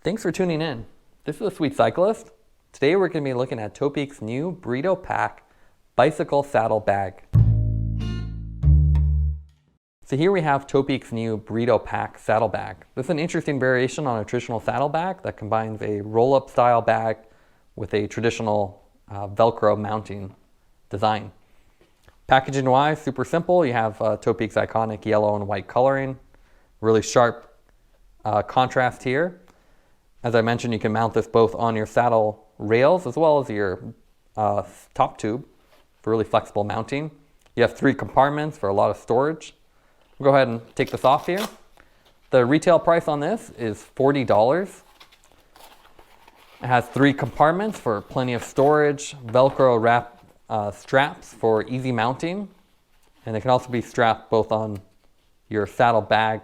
Thanks for tuning in. This is the Sweet Cyclist. Today we're going to be looking at Topeak's new Burrito Pack bicycle saddle bag. So here we have Topeak's new Burrito Pack saddlebag. This is an interesting variation on a traditional saddlebag that combines a roll-up style bag with a traditional Velcro mounting design. Packaging wise, super simple. You have Topeak's iconic yellow and white coloring, really sharp contrast here. As I mentioned, you can mount this both on your saddle rails as well as your top tube for really flexible mounting. You have 3 compartments for a lot of storage. We'll go ahead and take this off here. The retail price on this is $40. It has 3 compartments for plenty of storage, Velcro wrap straps for easy mounting, and it can also be strapped both on your saddle bag,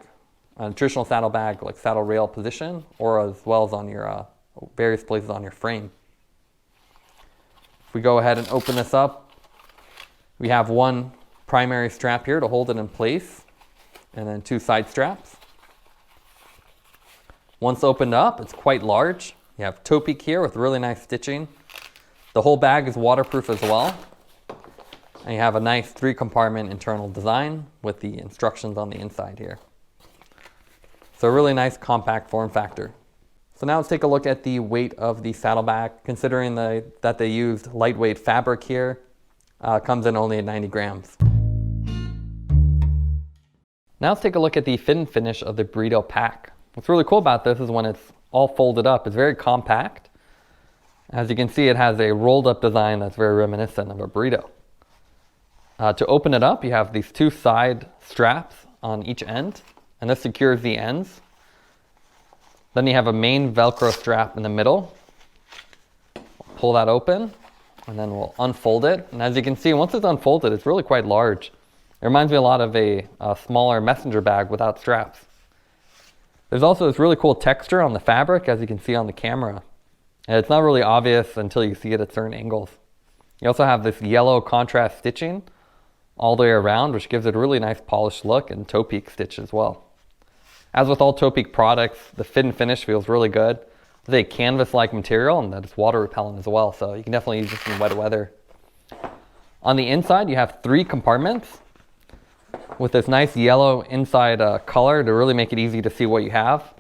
traditional saddlebag like saddle rail position, or as well as on your various places on your frame. If we go ahead and open this up, we have 1 primary strap here to hold it in place, and then 2 side straps. Once opened up, it's quite large. You have Topeak here with really nice stitching. The whole bag is waterproof as well. And you have a nice 3 compartment internal design with the instructions on the inside here. So a really nice compact form factor. So now let's take a look at the weight of the saddlebag. Considering that they used lightweight fabric here, comes in only at 90 grams. Now let's take a look at the fit and finish of the Burrito Pack. What's really cool about this is when it's all folded up, it's very compact. As you can see, it has a rolled up design that's very reminiscent of a burrito. To open it up, you have these 2 side straps on each end, and this secures the ends. Then you have a main Velcro strap in the middle. Pull that open, and then we'll unfold it. And as you can see, once it's unfolded, it's really quite large. It reminds me a lot of a smaller messenger bag without straps. There's also this really cool texture on the fabric, as you can see on the camera. And it's not really obvious until you see it at certain angles. You also have this yellow contrast stitching all the way around, which gives it a really nice polished look, and Topeak stitch as well. As with all Topeak products, the fit and finish feels really good. It's a canvas-like material, and that it's water repellent as well, so you can definitely use this in wet weather. On the inside, you have 3 compartments with this nice yellow inside color to really make it easy to see what you have.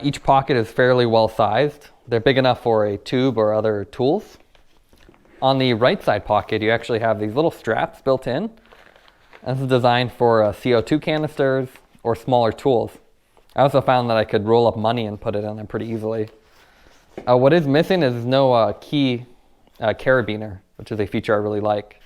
Each pocket is fairly well sized. They're big enough for a tube or other tools. On the right side pocket, you actually have these little straps built in. This is designed for CO2 canisters or smaller tools. I also found that I could roll up money and put it in there pretty easily. What is missing is no key carabiner, which is a feature I really like.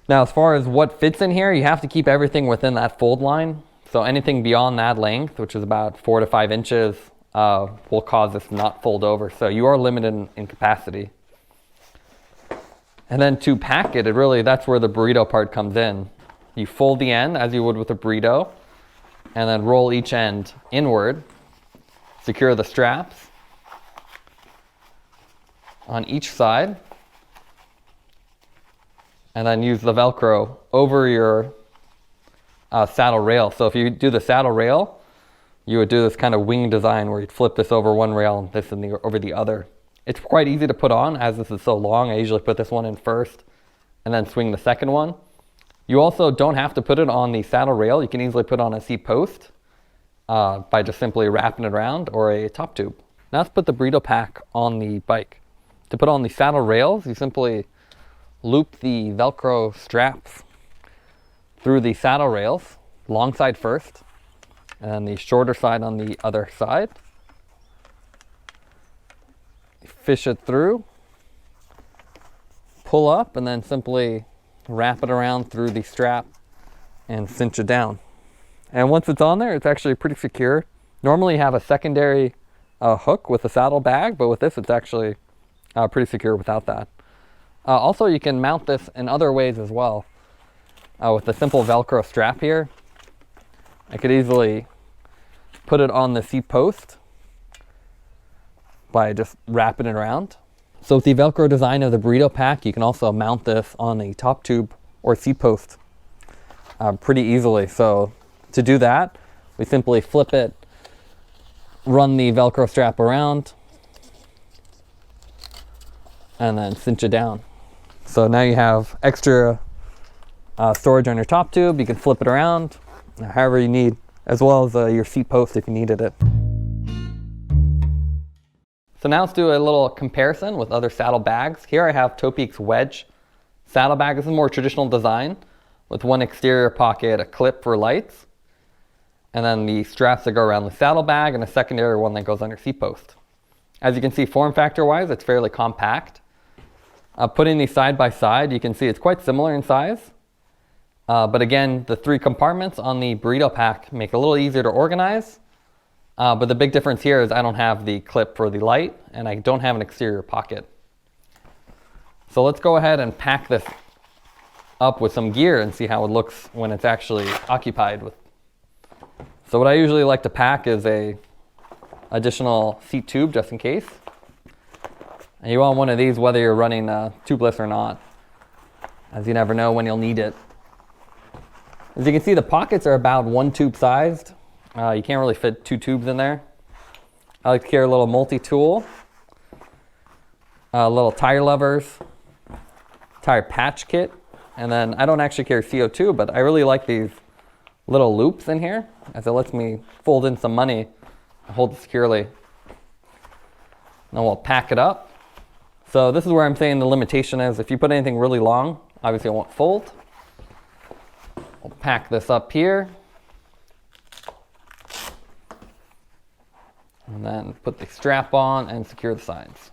Now, as far as what fits in here, you have to keep everything within that fold line. So anything beyond that length, which is about 4 to 5 inches, will cause this to not fold over. So you are limited in capacity. And then to pack it, that's where the burrito part comes in. You fold the end as you would with a burrito, and then roll each end inward. Secure the straps on each side, and then use the Velcro over your saddle rail. So if you do the saddle rail, you would do this kind of wing design where you'd flip this over one rail and this over the other. It's quite easy to put on as this is so long. I usually put this one in first and then swing the second one. You also don't have to put it on the saddle rail. You can easily put on a seat post by just simply wrapping it around, or a top tube. Now let's put the Burrito Pack on the bike. To put on the saddle rails, you simply loop the Velcro straps through the saddle rails, long side first, and the shorter side on the other side. Fish it through, pull up, and then simply wrap it around through the strap and cinch it down. And once it's on there, it's actually pretty secure. Normally you have a secondary hook with a saddle bag, but with this it's actually pretty secure without that. Also, you can mount this in other ways as well. With the simple Velcro strap here, I could easily put it on the seat post by just wrapping it around. So with the Velcro design of the Burrito Pack, you can also mount this on a top tube or seat post pretty easily. So to do that, we simply flip it run the Velcro strap around and then cinch it down. So now you have extra storage on your top tube. You can flip it around however you need, as well as your seat post if you needed it. So now let's do a little comparison with other saddlebags. Here I have Topeak's Wedge saddlebag. This is a more traditional design with one exterior pocket, a clip for lights, and then the straps that go around the saddlebag and a secondary one that goes on your seat post. As you can see, form factor wise, it's fairly compact. Putting these side by side, you can see it's quite similar in size. But again, the 3 compartments on the Burrito Pack make it a little easier to organize. But the big difference here is I don't have the clip for the light and I don't have an exterior pocket. So let's go ahead and pack this up with some gear and see how it looks when it's actually occupied with. So what I usually like to pack is a additional seat tube just in case. And you want one of these whether you're running tubeless or not, as you never know when you'll need it. As you can see, the pockets are about 1 tube sized. You can't really fit 2 tubes in there. I like to carry a little multi-tool, little tire levers, tire patch kit, and then I don't actually carry CO2, but I really like these little loops in here as it lets me fold in some money and hold it securely. Then we'll pack it up. So this is where I'm saying the limitation is if you put anything really long, obviously it won't fold. We'll pack this up here. And then put the strap on and secure the sides.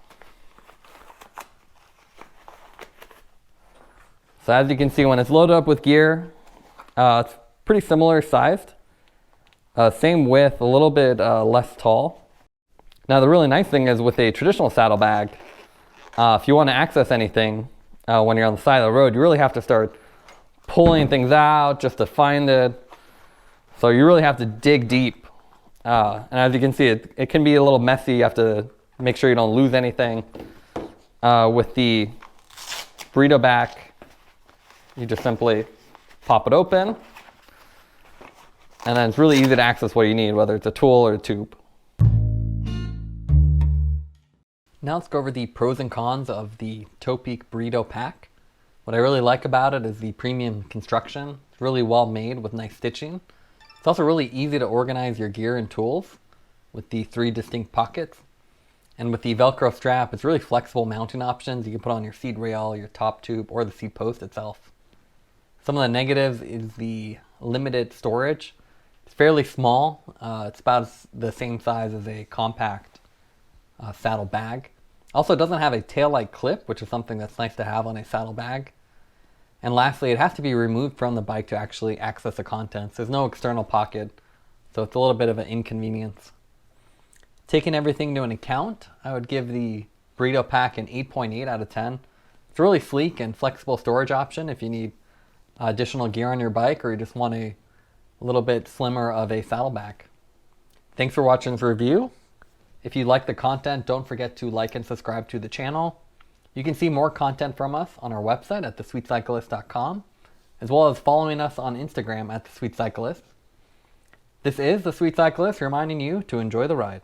So as you can see, when it's loaded up with gear, it's pretty similar sized. Same width, a little bit less tall. Now the really nice thing is with a traditional saddlebag, if you want to access anything when you're on the side of the road, you really have to start pulling things out just to find it. So you really have to dig deep. And as you can see, it can be a little messy. You have to make sure you don't lose anything. With the Burrito Pack, you just simply pop it open. And then it's really easy to access what you need, whether it's a tool or a tube. Now let's go over the pros and cons of the Topeak Burrito Pack. What I really like about it is the premium construction. It's really well made with nice stitching. It's also really easy to organize your gear and tools with the 3 distinct pockets. And with the Velcro strap, it's really flexible mounting options. You can put on your seat rail, your top tube, or the seat post itself. Some of the negatives is the limited storage. It's fairly small. It's about the same size as a compact saddle bag. Also, it doesn't have a taillight clip, which is something that's nice to have on a saddlebag. And lastly, it has to be removed from the bike to actually access the contents. There's no external pocket, so it's a little bit of an inconvenience. Taking everything into account, I would give the Burrito Pack an 8.8 out of 10. It's a really sleek and flexible storage option if you need additional gear on your bike or you just want a little bit slimmer of a saddlebag. Thanks for watching this review. If you like the content, don't forget to like and subscribe to the channel. You can see more content from us on our website at thesweetcyclist.com, as well as following us on Instagram at thesweetcyclist. This is The Sweet Cyclist reminding you to enjoy the ride.